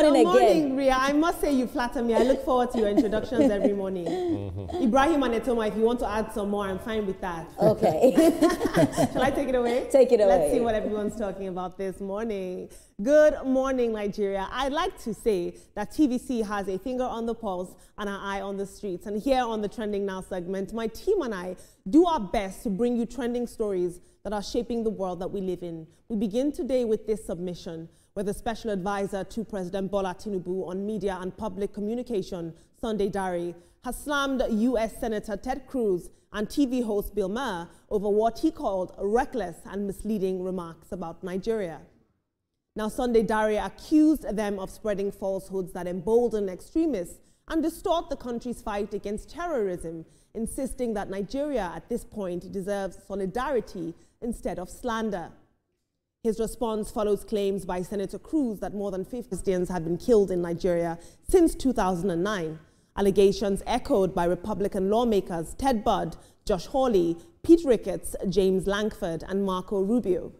morning again. Good morning, Ria. I must say you flatter me. I look forward to your introductions every morning. Ibrahim and Etoma, if you want to add some more, I'm fine with that. Okay. Shall I take it away? Take it away. Let's see what everyone's talking about this morning. Good morning, Nigeria. I'd like to say that TVC has a finger on the pulse and an eye on the streets. And here on the Trending Now segment, my team and I do our best to bring you trending stories that are shaping the world that we live in. We begin today with this submission, where the special advisor to President Bola Tinubu on media and public communication, Sunday Dare, has slammed U.S. Senator Ted Cruz and TV host Bill Maher over what he called reckless and misleading remarks about Nigeria. Now, Sunday Dare accused them of spreading falsehoods that embolden extremists and distort the country's fight against terrorism, insisting that Nigeria at this point deserves solidarity instead of slander. His response follows claims by Senator Cruz that more than 50 Christians have been killed in Nigeria since 2009, allegations echoed by Republican lawmakers Ted Budd, Josh Hawley, Pete Ricketts, James Lankford, and Marco Rubio.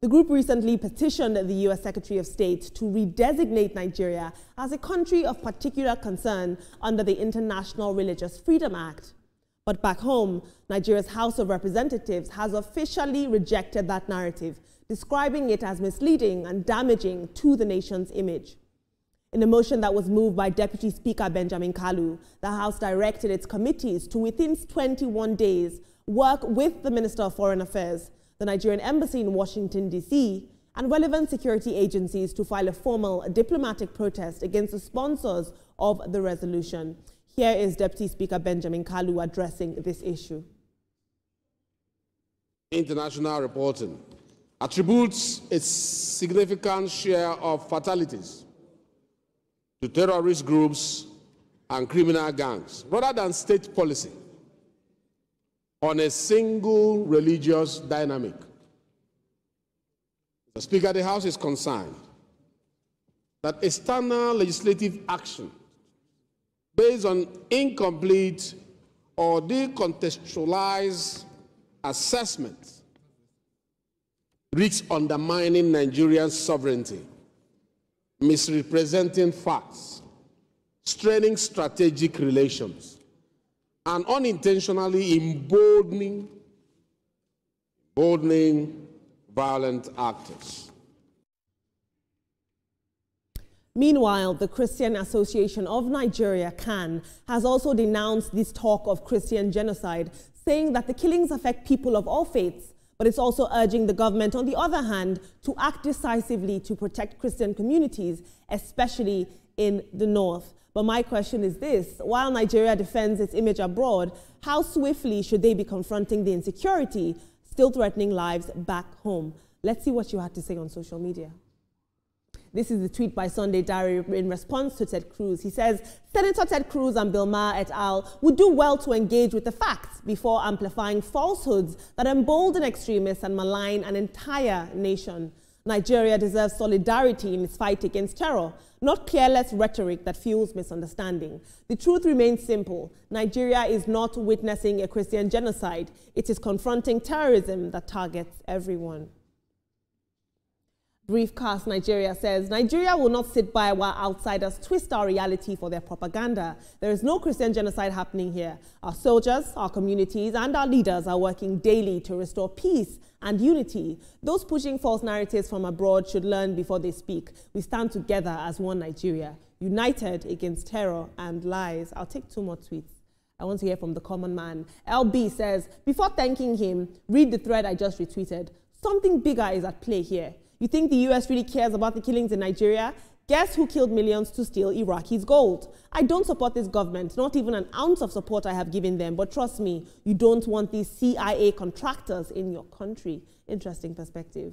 The group recently petitioned the U.S. Secretary of State to redesignate Nigeria as a country of particular concern under the International Religious Freedom Act. But back home, Nigeria's House of Representatives has officially rejected that narrative, describing it as misleading and damaging to the nation's image. In a motion that was moved by Deputy Speaker Benjamin Kalu, the House directed its committees to, within 21 days, work with the Minister of Foreign Affairs, the Nigerian Embassy in Washington, D.C., and relevant security agencies to file a formal diplomatic protest against the sponsors of the resolution. Here is Deputy Speaker Benjamin Kalu addressing this issue. International reporting attributes a significant share of fatalities to terrorist groups and criminal gangs, rather than state policy on a single religious dynamic. The Speaker of the House is concerned that external legislative action based on incomplete or decontextualized assessments risks undermining Nigerian sovereignty, misrepresenting facts, straining strategic relations, and unintentionally emboldening violent actors. Meanwhile, the Christian Association of Nigeria, CAN, has also denounced this talk of Christian genocide, saying that the killings affect people of all faiths, but it's also urging the government, on the other hand, to act decisively to protect Christian communities, especially in the north. But my question is this: while Nigeria defends its image abroad, how swiftly should they be confronting the insecurity still threatening lives back home? Let's see what you had to say on social media. This is the tweet by Sunday Dare in response to Ted Cruz. He says, Senator Ted Cruz and Bill Maher et al. Would do well to engage with the facts before amplifying falsehoods that embolden extremists and malign an entire nation. Nigeria deserves solidarity in its fight against terror, not careless rhetoric that fuels misunderstanding. The truth remains simple. Nigeria is not witnessing a Christian genocide. It is confronting terrorism that targets everyone. Briefcast Nigeria says, Nigeria will not sit by while outsiders twist our reality for their propaganda. There is no Christian genocide happening here. Our soldiers, our communities, and our leaders are working daily to restore peace and unity. Those pushing false narratives from abroad should learn before they speak. We stand together as one Nigeria, united against terror and lies. I'll take 2 more tweets. I want to hear from the common man. LB says, before thanking him, read the thread I just retweeted. Something bigger is at play here. You think the US really cares about the killings in Nigeria? Guess who killed millions to steal Iraqis' gold? I don't support this government, not even an ounce of support I have given them, but trust me, you don't want these CIA contractors in your country. Interesting perspective.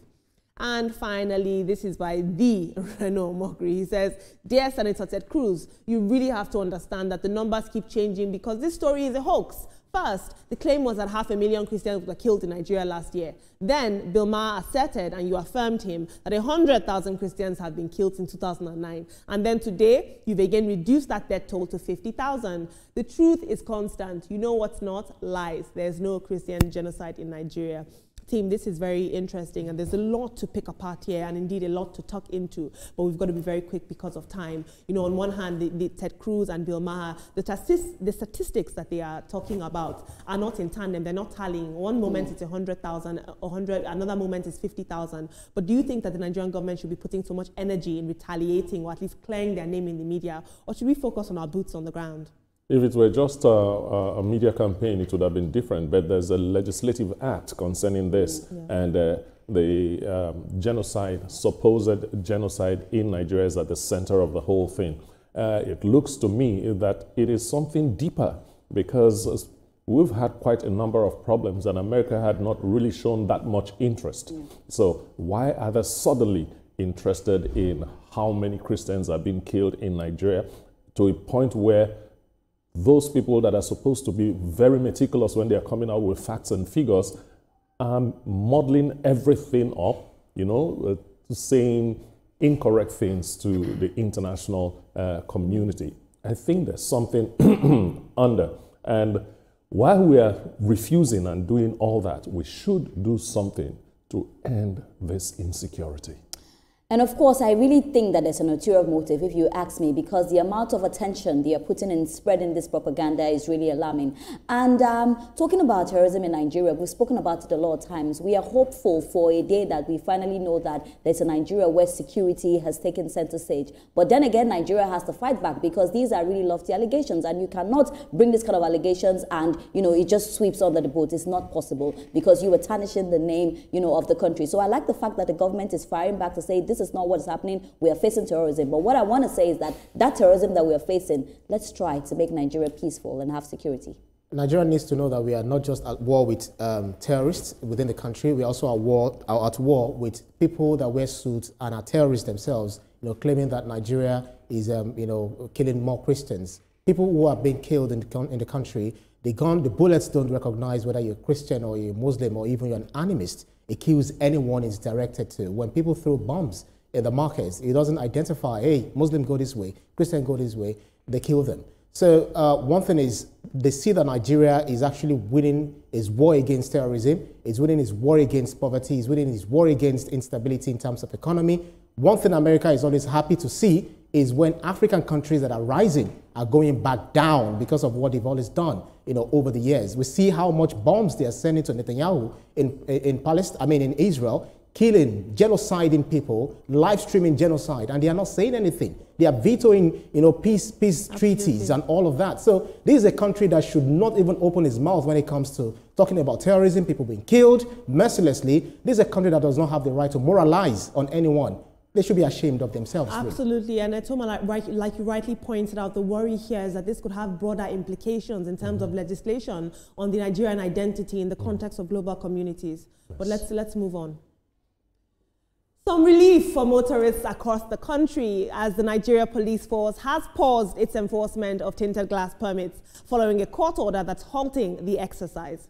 And finally, this is by the Renaud Mokri. He says, Dear Senator Ted Cruz, you really have to understand that the numbers keep changing because this story is a hoax. First, the claim was that 500,000 Christians were killed in Nigeria last year. Then, Bill Maher asserted, and you affirmed him, that 100,000 Christians have been killed since 2009. And then today, you've again reduced that death toll to 50,000. The truth is constant. You know what's not? Lies. There's no Christian genocide in Nigeria. Team, this is very interesting, and there's a lot to pick apart here, and indeed a lot to tuck into, but we've got to be very quick because of time. You know, on one hand, the Ted Cruz and Bill Maher, the statistics that they are talking about are not in tandem, they're not tallying. One moment it's 100,000, another moment is 50,000. But do you think that the Nigerian government should be putting so much energy in retaliating or at least clearing their name in the media, or should we focus on our boots on the ground? If it were just a media campaign, it would have been different. But there's a legislative act concerning this, and the genocide, supposed genocide in Nigeria is at the center of the whole thing. It looks to me that it is something deeper, because we've had quite a number of problems, and America had not really shown that much interest. So why are they suddenly interested in how many Christians are being killed in Nigeria, to a point where those people that are supposed to be very meticulous when they are coming out with facts and figures are modeling everything up, you know, saying incorrect things to the international community? I think there's something under. And while we are refusing and doing all that, we should do something to end this insecurity. And of course, I really think that there's an ulterior motive, if you ask me, because the amount of attention they are putting in spreading this propaganda is really alarming. And talking about terrorism in Nigeria, we've spoken about it a lot of times. We are hopeful for a day that we finally know that there's a Nigeria where security has taken center stage. But then again, Nigeria has to fight back, because these are really lofty allegations, and you cannot bring this kind of allegations and, you know, it just sweeps under the boat. It's not possible, because you are tarnishing the name, you know, of the country. So I like the fact that the government is firing back to say this is not what is happening. We are facing terrorism. But what I want to say is that that terrorism that we are facing, let's try to make Nigeria peaceful and have security. Nigeria needs to know that we are not just at war with terrorists within the country. We also are at war with people that wear suits and are terrorists themselves, you know, claiming that Nigeria is, you know, killing more Christians. People who are being killed in the country, the bullets don't recognize whether you're Christian or you're Muslim or even you're an animist. It kills anyone it's directed to. When people throw bombs in the markets, it doesn't identify, hey, Muslim go this way, Christian go this way, they kill them. So one thing is, they see that Nigeria is actually winning its war against terrorism, it's winning its war against poverty, it's winning its war against instability in terms of economy. One thing America is always happy to see is when African countries that are rising are going back down because of what they've always done, you know, over the years. We see how much bombs they are sending to Netanyahu in Palestine, I mean in Israel, killing, genociding people, live streaming genocide, and they are not saying anything. They are vetoing, you know, peace treaties and all of that. So this is a country that should not even open its mouth when it comes to talking about terrorism, people being killed mercilessly. This is a country that does not have the right to moralize on anyone. They should be ashamed of themselves. Absolutely, really. And Etoma, like you rightly pointed out, the worry here is that this could have broader implications in terms of legislation on the Nigerian identity in the context of global communities. Yes. But let's move on. Some relief for motorists across the country as the Nigeria Police Force has paused its enforcement of tinted glass permits following a court order that's halting the exercise.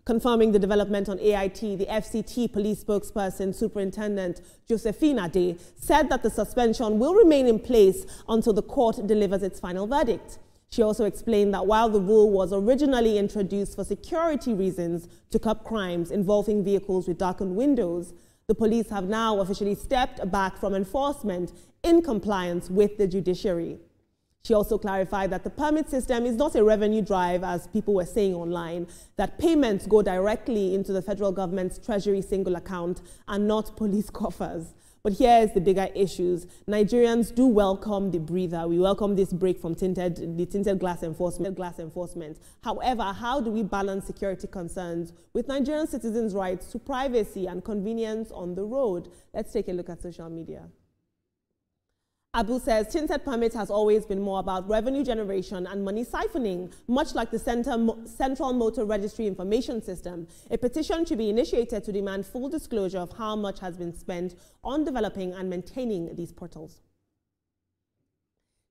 Confirming the development on AIT, the FCT police spokesperson, Superintendent Josephine Ade, said that the suspension will remain in place until the court delivers its final verdict. She also explained that while the rule was originally introduced for security reasons to curb crimes involving vehicles with darkened windows, the police have now officially stepped back from enforcement in compliance with the judiciary. She also clarified that the permit system is not a revenue drive, as people were saying online, that payments go directly into the federal government's treasury single account and not police coffers. But here's the bigger issues. Nigerians do welcome the breather. We welcome this break from the tinted glass enforcement. However, how do we balance security concerns with Nigerian citizens' rights to privacy and convenience on the road? Let's take a look at social media. Abu says tinted permit has always been more about revenue generation and money siphoning, much like the Central Motor Registry Information System. A petition should be initiated to demand full disclosure of how much has been spent on developing and maintaining these portals.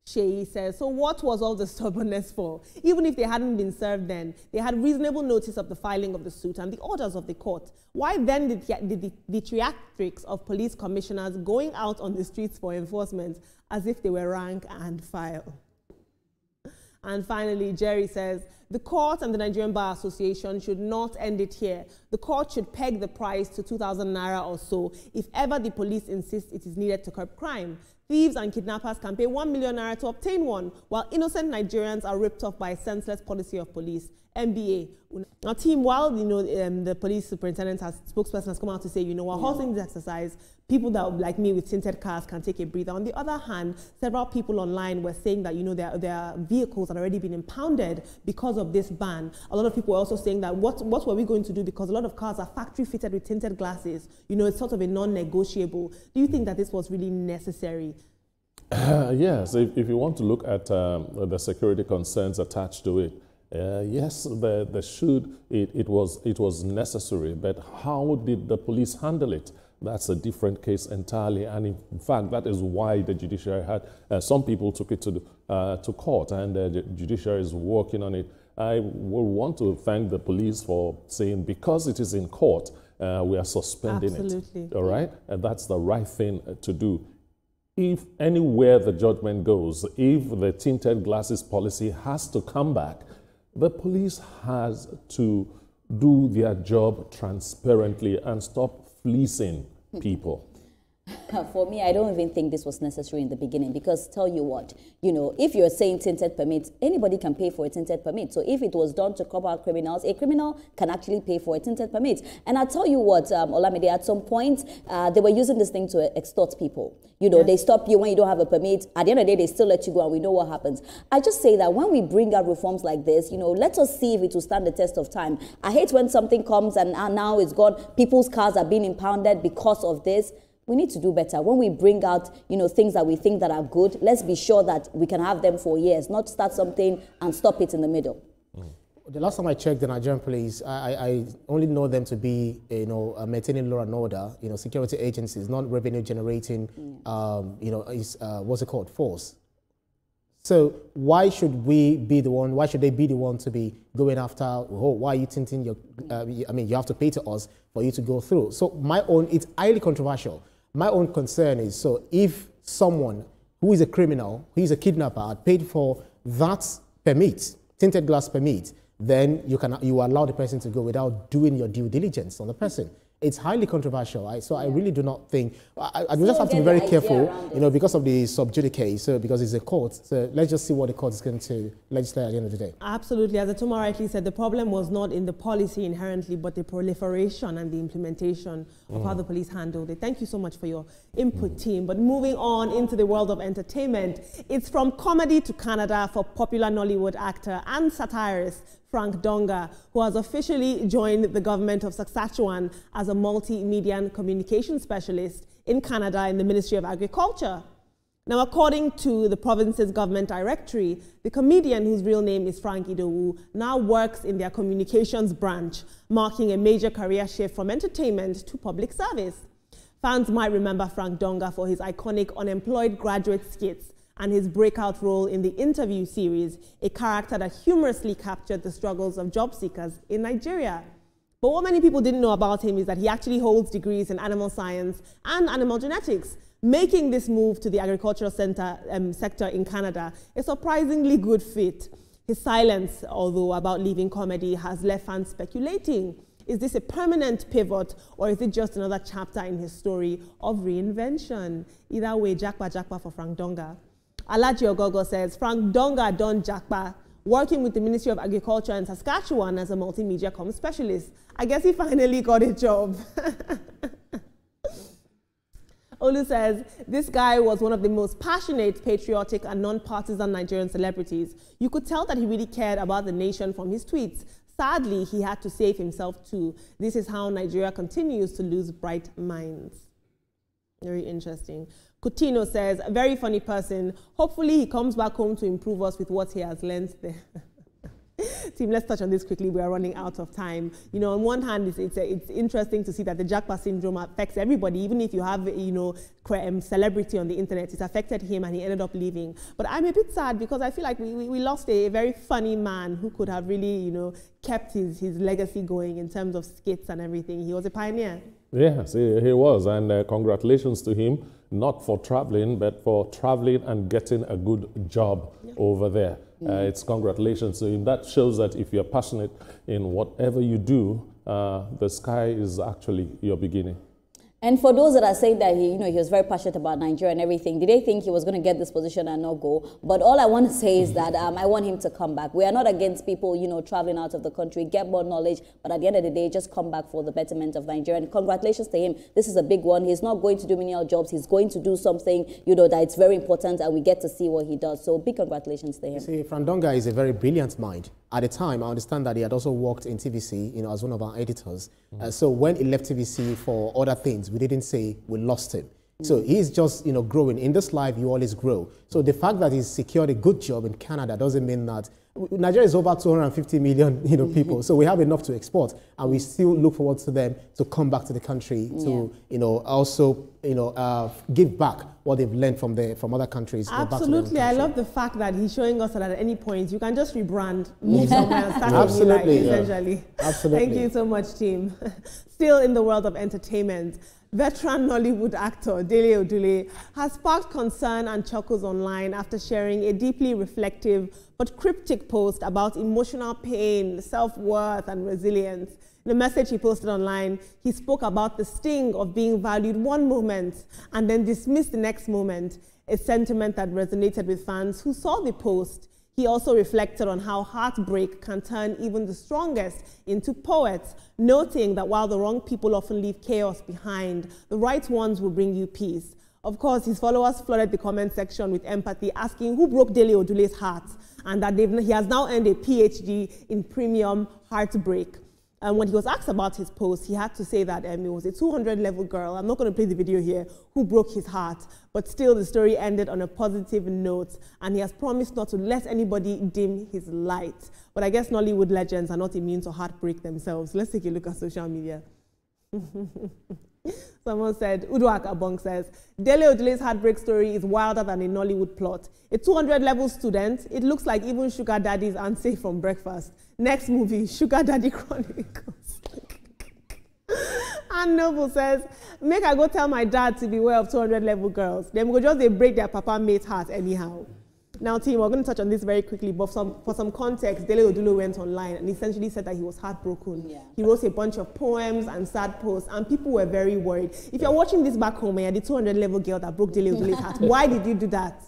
Sheyi says, so what was all the stubbornness for? Even if they hadn't been served then, they had reasonable notice of the filing of the suit and the orders of the court. Why then did the theatrics of police commissioners going out on the streets for enforcement as if they were rank and file? And finally, Jerry says, the court and the Nigerian Bar Association should not end it here. The court should peg the price to 2,000 naira or so if ever the police insist it is needed to curb crime. Thieves and kidnappers can pay 1 million naira to obtain one, while innocent Nigerians are ripped off by a senseless policy of police. MBA. Now, team, while the police superintendent spokesperson has come out to say, we're halting this exercise, people that like me with tinted cars can take a breather. On the other hand, several people online were saying that their vehicles had already been impounded because of this ban. A lot of people were also saying that what were we going to do, because a lot of cars are factory fitted with tinted glasses. It's sort of a non-negotiable. Do you think that this was really necessary? Yes, if you want to look at the security concerns attached to it, yes, it was necessary, but how did the police handle it? That's a different case entirely, and in fact, that is why the judiciary had some people took it to court, and the judiciary is working on it. I will want to thank the police for saying, because it is in court, we are suspending it. All right, and that's the right thing to do. If anywhere the judgment goes, if the tinted glasses policy has to come back, the police has to do their job transparently and stop fleecing people. For me, I don't even think this was necessary in the beginning, because tell you what, if you're saying tinted permits, anybody can pay for a tinted permit. So if it was done to cover out criminals, a criminal can actually pay for a tinted permit. And I tell you what, Olamide, at some point, they were using this thing to extort people. Yes. They stop you when you don't have a permit. At the end of the day, they still let you go, and we know what happens. I just say that when we bring out reforms like this, let us see if it will stand the test of time. I hate when something comes and now it's gone. People's cars are being impounded because of this. We need to do better. When we bring out, things that we think that are good, let's be sure that we can have them for years, not start something and stop it in the middle. The last time I checked the Nigerian police, I only know them to be, maintaining law and order, security agencies, not revenue generating, what's it called, force. So why should they be the one to be going after, why are you tinting your, you have to pay to us for you to go through. So it's highly controversial. My own concern is, so if someone who is a criminal, who is a kidnapper, had paid for that permit, tinted glass permit, then you allow the person to go without doing your due diligence on the person. It's highly controversial, right? So I really do not think, I just have to be very careful, because of the sub judice, so because it's a court. So let's just see what the court is going to legislate at the end of the day. Absolutely. As Atuma rightly said, the problem was not in the policy inherently, but the proliferation and the implementation of how the police handled it. Thank you so much for your input, team. But moving on into the world of entertainment, it's from comedy to Canada for popular Nollywood actor and satirist Frank Donga, who has officially joined the government of Saskatchewan as a multimedia and communication specialist in Canada in the Ministry of Agriculture. Now, according to the province's government directory, the comedian, whose real name is Frank Idowu, now works in their communications branch, marking a major career shift from entertainment to public service. Fans might remember Frank Donga for his iconic unemployed graduate skits and his breakout role in the Interview series, a character that humorously captured the struggles of job seekers in Nigeria. But what many people didn't know about him is that he actually holds degrees in animal science and animal genetics, making this move to the agricultural sector in Canada a surprisingly good fit. His silence, although, about leaving comedy has left fans speculating. Is this a permanent pivot, or is it just another chapter in his story of reinvention? Either way, Jakpa for Frank Donga. Alaji Ogogo says, Frank Donga don Jakpa, working with the Ministry of Agriculture in Saskatchewan as a multimedia comm specialist. I guess he finally got a job. Olu says, this guy was one of the most passionate, patriotic, and non-partisan Nigerian celebrities. You could tell that he really cared about the nation from his tweets. Sadly, he had to save himself too. This is how Nigeria continues to lose bright minds. Very interesting. Coutinho says, a very funny person. Hopefully he comes back home to improve us with what he has learned there. Team, let's touch on this quickly. We are running out of time. On one hand, it's interesting to see that the Jakpa syndrome affects everybody. Even if you have, celebrity on the internet, it affected him and he ended up leaving. But I'm a bit sad because I feel like we lost a very funny man who could have really, kept his legacy going in terms of skits and everything. He was a pioneer. Yes, he was. And congratulations to him, not for traveling, but for traveling and getting a good job over there. It's congratulations. So that shows that if you're passionate in whatever you do, the sky is actually your beginning. And for those that are saying that he was very passionate about Nigeria and everything, did they think he was going to get this position and not go? But all I want to say is that I want him to come back. We are not against people, traveling out of the country, get more knowledge, but at the end of the day, just come back for the betterment of Nigeria. And congratulations to him. This is a big one. He's not going to do menial jobs. He's going to do something, that it's very important, and we get to see what he does. So big congratulations to him. See, Donga is a very brilliant mind. At the time, I understand that he had also worked in TVC, as one of our editors. So when he left TVC for other things, we didn't say we lost him. So he's just, growing. In this life, you always grow. So the fact that he's secured a good job in Canada doesn't mean that Nigeria is over 250 million, people. So we have enough to export, and we still look forward to them to come back to the country to, also, give back what they've learned from other countries. Absolutely, I love the fact that he's showing us that at any point you can just rebrand, move somewhere, and start a new life, essentially. Absolutely. Thank you so much, team. Still in the world of entertainment, veteran Nollywood actor Dele Odule has sparked concern and chuckles online after sharing a deeply reflective but cryptic post about emotional pain, self-worth, and resilience. In a message he posted online, he spoke about the sting of being valued one moment and then dismissed the next moment, a sentiment that resonated with fans who saw the post. He also reflected on how heartbreak can turn even the strongest into poets, noting that while the wrong people often leave chaos behind, the right ones will bring you peace. Of course, his followers flooded the comment section with empathy, asking who broke Dele Odule's heart, and that he has now earned a PhD in premium heartbreak. And when he was asked about his post, he had to say that it was a 200-level girl, I'm not going to play the video here, who broke his heart. But still, the story ended on a positive note, and he has promised not to let anybody dim his light. But I guess Nollywood legends are not immune to heartbreak themselves. Let's take a look at social media. Someone said, Uduak Abong says, Dele Odule's heartbreak story is wilder than a Nollywood plot. A 200-level student, it looks like even sugar daddies aren't safe from breakfast. Next movie, Sugar Daddy Chronicles. And Noble says, make I go tell my dad to beware of 200-level girls. Then we'll just they break their papa mate's heart anyhow. Now, team, we're going to touch on this very quickly, but for some context, Dele Odule went online and essentially said that he was heartbroken. Yeah. He wrote a bunch of poems and sad posts, and people were very worried. If you're watching this back home and you're the 200-level girl that broke Dele Odule's heart, why did you do that?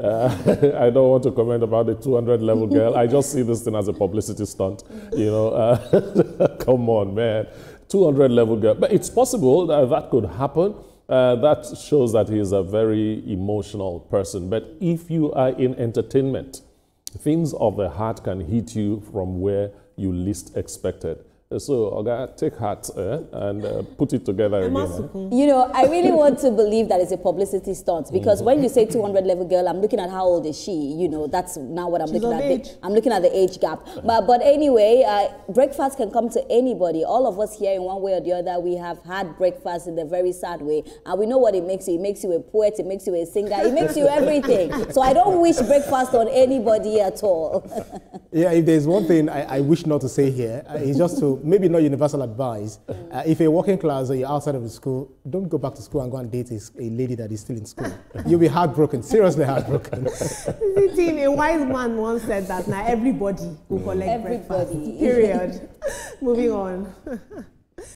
I don't want to comment about the 200-level girl. I just see this thing as a publicity stunt. Come on, man. 200-level girl. But it's possible that that could happen. That shows that he is a very emotional person. But if you are in entertainment, things of the heart can hit you from where you least expected. So, Oga, take heart and put it together again. I really want to believe that it's a publicity stunt, because when you say 200-level girl, I'm looking at how old is she. That's now what I'm looking at. I'm looking at the age gap. But anyway, breakfast can come to anybody. All of us here, in one way or the other, we have had breakfast in a very sad way, and we know what it makes you. It makes you a poet. It makes you a singer. It makes you everything. So I don't wish breakfast on anybody at all. Yeah, if there's one thing I wish not to say here, it's just to maybe not universal advice. If you're working class or you're outside of the school, don't go back to school and go and date a lady that is still in school. You'll be heartbroken, seriously heartbroken. Team, a wise man once said that now everybody will collect breakfast. Period. Moving on.